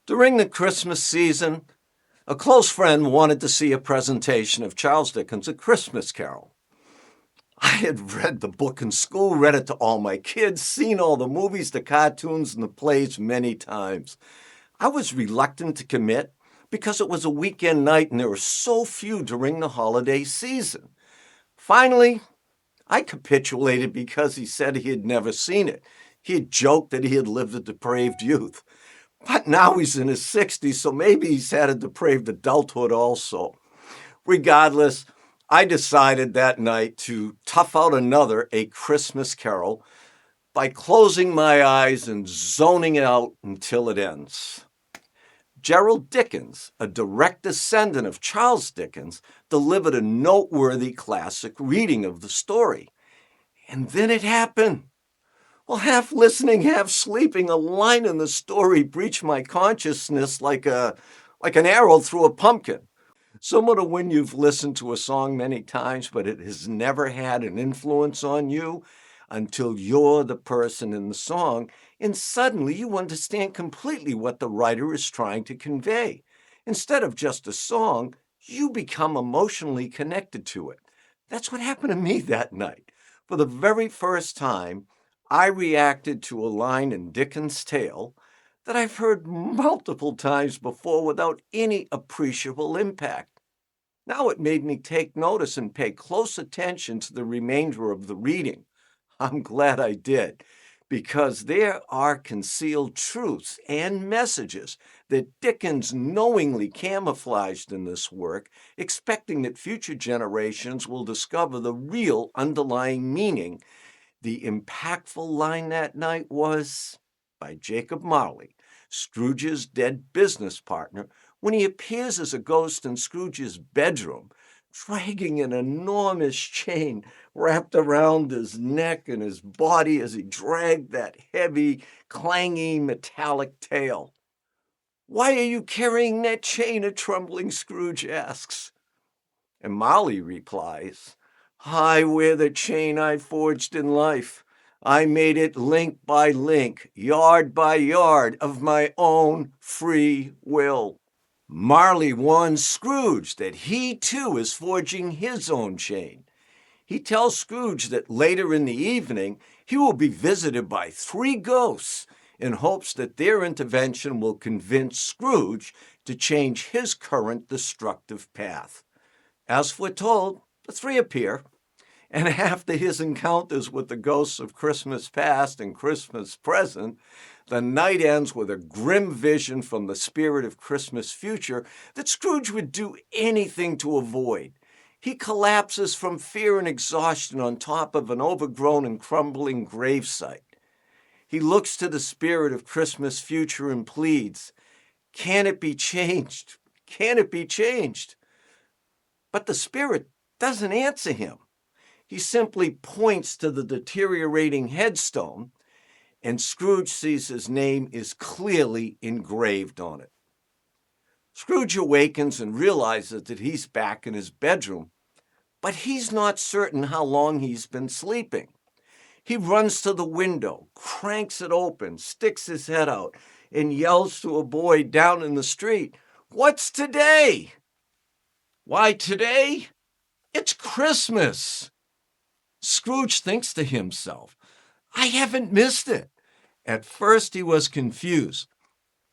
During the Christmas season, a close friend wanted to see a presentation of Charles Dickens' A Christmas Carol. I had read the book in school, read it to all my kids, seen all the movies, the cartoons, and the plays many times. I was reluctant to commit because it was a weekend night and there were so few during the holiday season. Finally, I capitulated because he said he had never seen it. He had joked that he had lived a depraved youth. But now he's in his 60s, so maybe he's had a depraved adulthood also. Regardless, I decided that night to tough out another A Christmas Carol by closing my eyes and zoning out until it ends. Gerald Dickens, a direct descendant of Charles Dickens, delivered a noteworthy classic reading of the story. And then it happened. Well, half listening, half sleeping, a line in the story breached my consciousness like an arrow through a pumpkin. Similar to when you've listened to a song many times, but it has never had an influence on you until you're the person in the song, and suddenly you understand completely what the writer is trying to convey. Instead of just a song, you become emotionally connected to it. That's what happened to me that night. For the very first time, I reacted to a line in Dickens' tale that I've heard multiple times before without any appreciable impact. Now it made me take notice and pay close attention to the remainder of the reading. I'm glad I did, because there are concealed truths and messages that Dickens knowingly camouflaged in this work, expecting that future generations will discover the real underlying meaning. The impactful line that night was by Jacob Marley, Scrooge's dead business partner, when he appears as a ghost in Scrooge's bedroom, dragging an enormous chain wrapped around his neck and his body as he dragged that heavy, clangy, metallic tail. "Why are you carrying that chain?" a trembling Scrooge asks. And Marley replies, "I wear the chain I forged in life. I made it link by link, yard by yard, of my own free will." Marley warns Scrooge that he too is forging his own chain. He tells Scrooge that later in the evening he will be visited by 3 ghosts in hopes that their intervention will convince Scrooge to change his current destructive path. As foretold, the 3 appear, and after his encounters with the ghosts of Christmas past and Christmas present, the night ends with a grim vision from the spirit of Christmas future that Scrooge would do anything to avoid. He collapses from fear and exhaustion on top of an overgrown and crumbling gravesite. He looks to the spirit of Christmas future and pleads, "Can it be changed? Can it be changed?" But the spirit doesn't answer him. He simply points to the deteriorating headstone, and Scrooge sees his name is clearly engraved on it. Scrooge awakens and realizes that he's back in his bedroom, but he's not certain how long he's been sleeping. He runs to the window, cranks it open, sticks his head out, and yells to a boy down in the street, "What's today?" "Why, today? It's Christmas." Scrooge thinks to himself, "I haven't missed it." At first he was confused,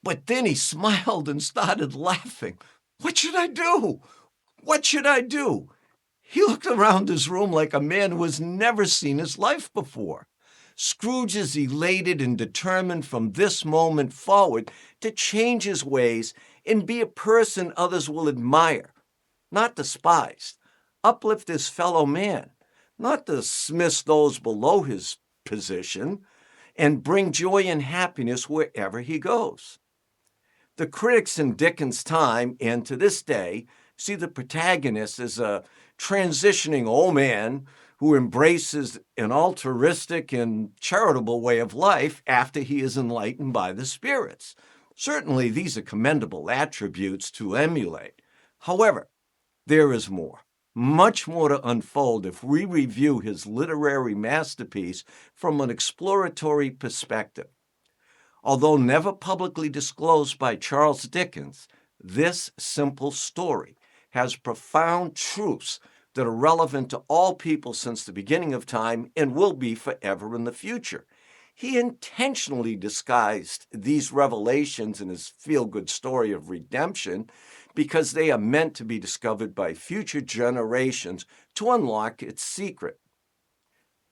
but then he smiled and started laughing. "What should I do? What should I do?" He looked around his room like a man who has never seen his life before. Scrooge is elated and determined from this moment forward to change his ways and be a person others will admire, not despise, uplift his fellow man, not dismiss those below his position, and bring joy and happiness wherever he goes. The critics in Dickens' time and to this day see the protagonist as a transitioning old man who embraces an altruistic and charitable way of life after he is enlightened by the spirits. Certainly, these are commendable attributes to emulate. However, there is more, much more to unfold if we review his literary masterpiece from an exploratory perspective. Although never publicly disclosed by Charles Dickens, this simple story has profound truths that are relevant to all people since the beginning of time and will be forever in the future. He intentionally disguised these revelations in his feel-good story of redemption because they are meant to be discovered by future generations to unlock its secret.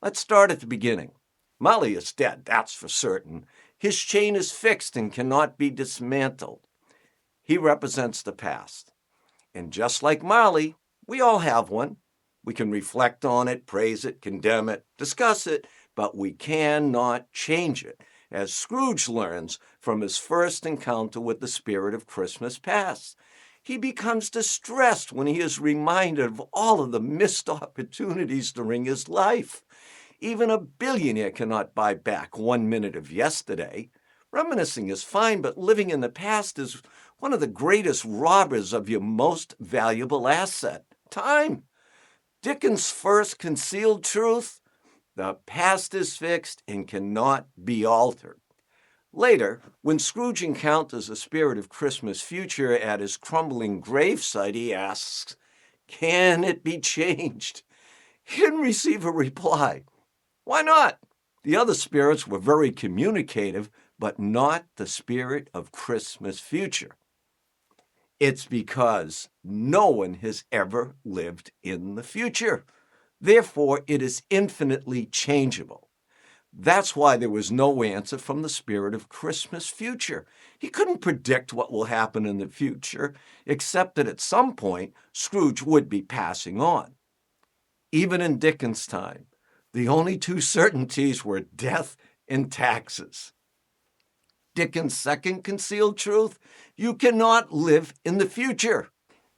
Let's start at the beginning. Molly is dead, that's for certain. His chain is fixed and cannot be dismantled. He represents the past. And just like Molly, we all have one. We can reflect on it, praise it, condemn it, discuss it, but we cannot change it, as Scrooge learns from his first encounter with the spirit of Christmas past. He becomes distressed when he is reminded of all of the missed opportunities during his life. Even a billionaire cannot buy back 1 minute of yesterday. Reminiscing is fine, but living in the past is one of the greatest robbers of your most valuable asset, time. Dickens' first concealed truth: the past is fixed and cannot be altered. Later, when Scrooge encounters the spirit of Christmas future at his crumbling gravesite, he asks, "Can it be changed?" He didn't receive a reply. Why not? The other spirits were very communicative, but not the spirit of Christmas future. It's because no one has ever lived in the future. Therefore, it is infinitely changeable. That's why there was no answer from the spirit of Christmas future. He couldn't predict what will happen in the future, except that at some point, Scrooge would be passing on. Even in Dickens' time, the only two certainties were death and taxes. Dickens' second concealed truth: you cannot live in the future.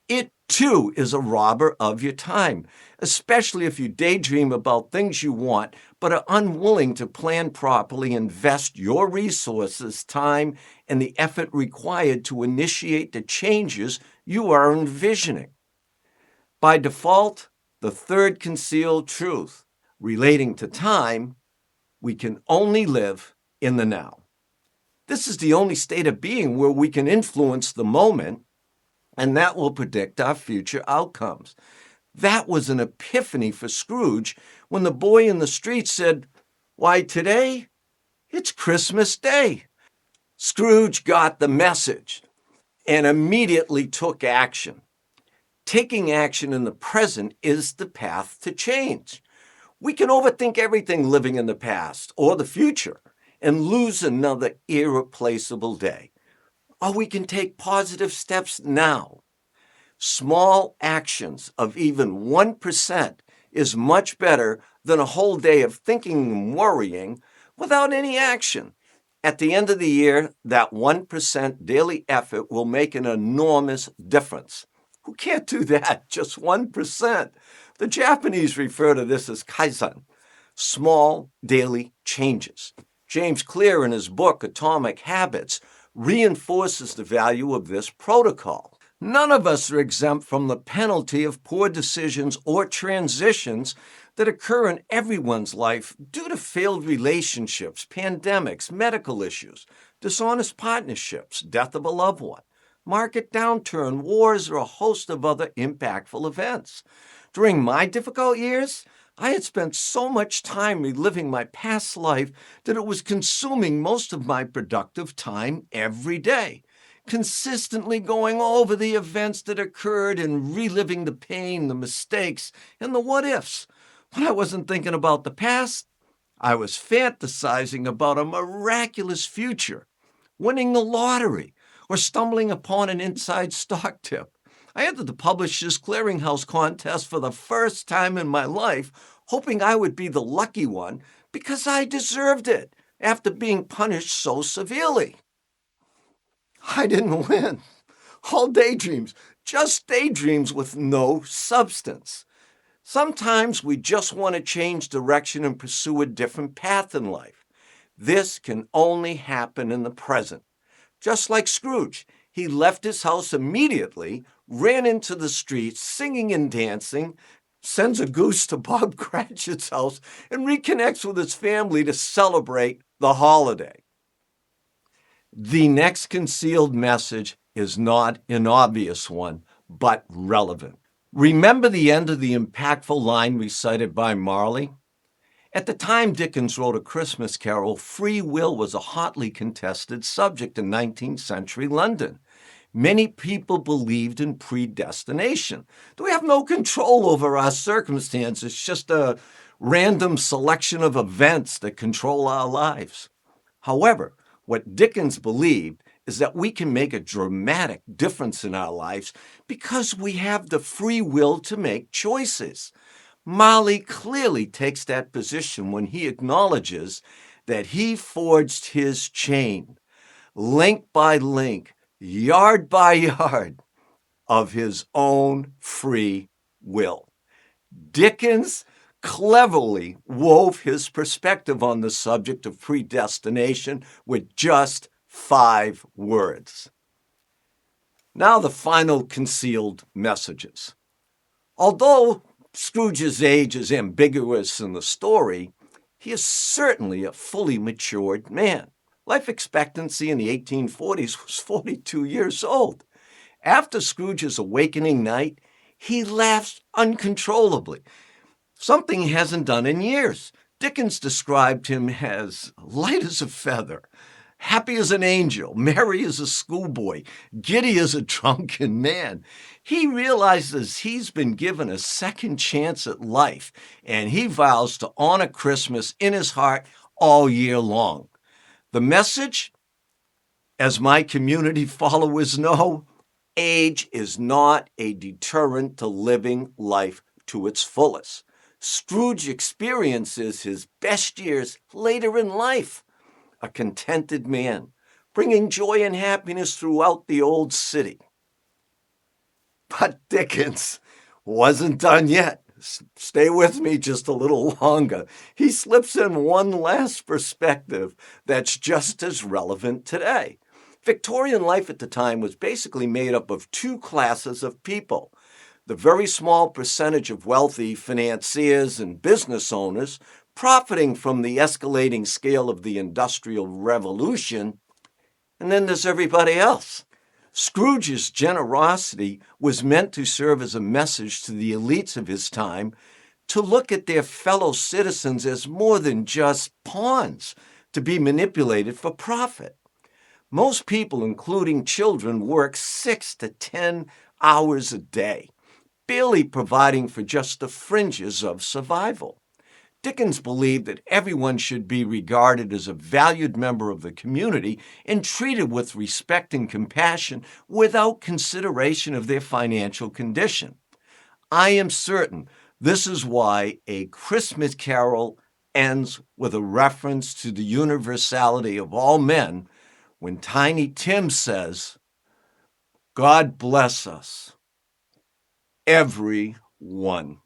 It, too, is a robber of your time, especially if you daydream about things you want but are unwilling to plan properly, invest your resources, time, and the effort required to initiate the changes you are envisioning. By default, the third concealed truth relating to time: we can only live in the now. This is the only state of being where we can influence the moment, and that will predict our future outcomes. That was an epiphany for Scrooge when the boy in the street said, "Why, today, it's Christmas Day." Scrooge got the message and immediately took action. Taking action in the present is the path to change. We can overthink everything living in the past or the future and lose another irreplaceable day. Or we can take positive steps now. Small actions of even 1% is much better than a whole day of thinking and worrying without any action. At the end of the year, that 1% daily effort will make an enormous difference. Who can't do that? Just 1%. The Japanese refer to this as kaizen, small daily changes. James Clear, in his book Atomic Habits, reinforces the value of this protocol. None of us are exempt from the penalty of poor decisions or transitions that occur in everyone's life due to failed relationships, pandemics, medical issues, dishonest partnerships, death of a loved one, market downturn, wars, or a host of other impactful events. During my difficult years, I had spent so much time reliving my past life that it was consuming most of my productive time every day, consistently going over the events that occurred and reliving the pain, the mistakes, and the what-ifs. When I wasn't thinking about the past, I was fantasizing about a miraculous future, winning the lottery, or stumbling upon an inside stock tip. I entered the Publishers Clearinghouse contest for the first time in my life, hoping I would be the lucky one because I deserved it after being punished so severely. I didn't win. All daydreams, just daydreams with no substance. Sometimes we just want to change direction and pursue a different path in life. This can only happen in the present. Just like Scrooge, he left his house immediately, ran into the streets, singing and dancing, sends a goose to Bob Cratchit's house, and reconnects with his family to celebrate the holiday. The next concealed message is not an obvious one, but relevant. Remember the end of the impactful line recited by Marley? At the time Dickens wrote A Christmas Carol, free will was a hotly contested subject in 19th century London. Many people believed in predestination. We have no control over our circumstances, it's just a random selection of events that control our lives. However, what Dickens believed is that we can make a dramatic difference in our lives because we have the free will to make choices. Marley clearly takes that position when he acknowledges that he forged his chain, link by link, yard by yard, of his own free will. Dickens cleverly wove his perspective on the subject of predestination with just 5 words. Now, the final concealed messages. Although Scrooge's age is ambiguous in the story, he is certainly a fully matured man. Life expectancy in the 1840s was 42 years old. After Scrooge's awakening night, he laughs uncontrollably, something he hasn't done in years. Dickens described him as light as a feather, happy as an angel, merry as a schoolboy, giddy as a drunken man. He realizes he's been given a second chance at life, and he vows to honor Christmas in his heart all year long. The message, as my community followers know, age is not a deterrent to living life to its fullest. Scrooge experiences his best years later in life, a contented man, bringing joy and happiness throughout the old city. But Dickens wasn't done yet. Stay with me just a little longer. He slips in one last perspective that's just as relevant today. Victorian life at the time was basically made up of 2 classes of people. The very small percentage of wealthy financiers and business owners profiting from the escalating scale of the Industrial Revolution, and then there's everybody else. Scrooge's generosity was meant to serve as a message to the elites of his time to look at their fellow citizens as more than just pawns to be manipulated for profit. Most people, including children, work 6 to 10 hours a day, barely providing for just the fringes of survival. Dickens believed that everyone should be regarded as a valued member of the community and treated with respect and compassion without consideration of their financial condition. I am certain this is why A Christmas Carol ends with a reference to the universality of all men when Tiny Tim says, "God bless us, every one."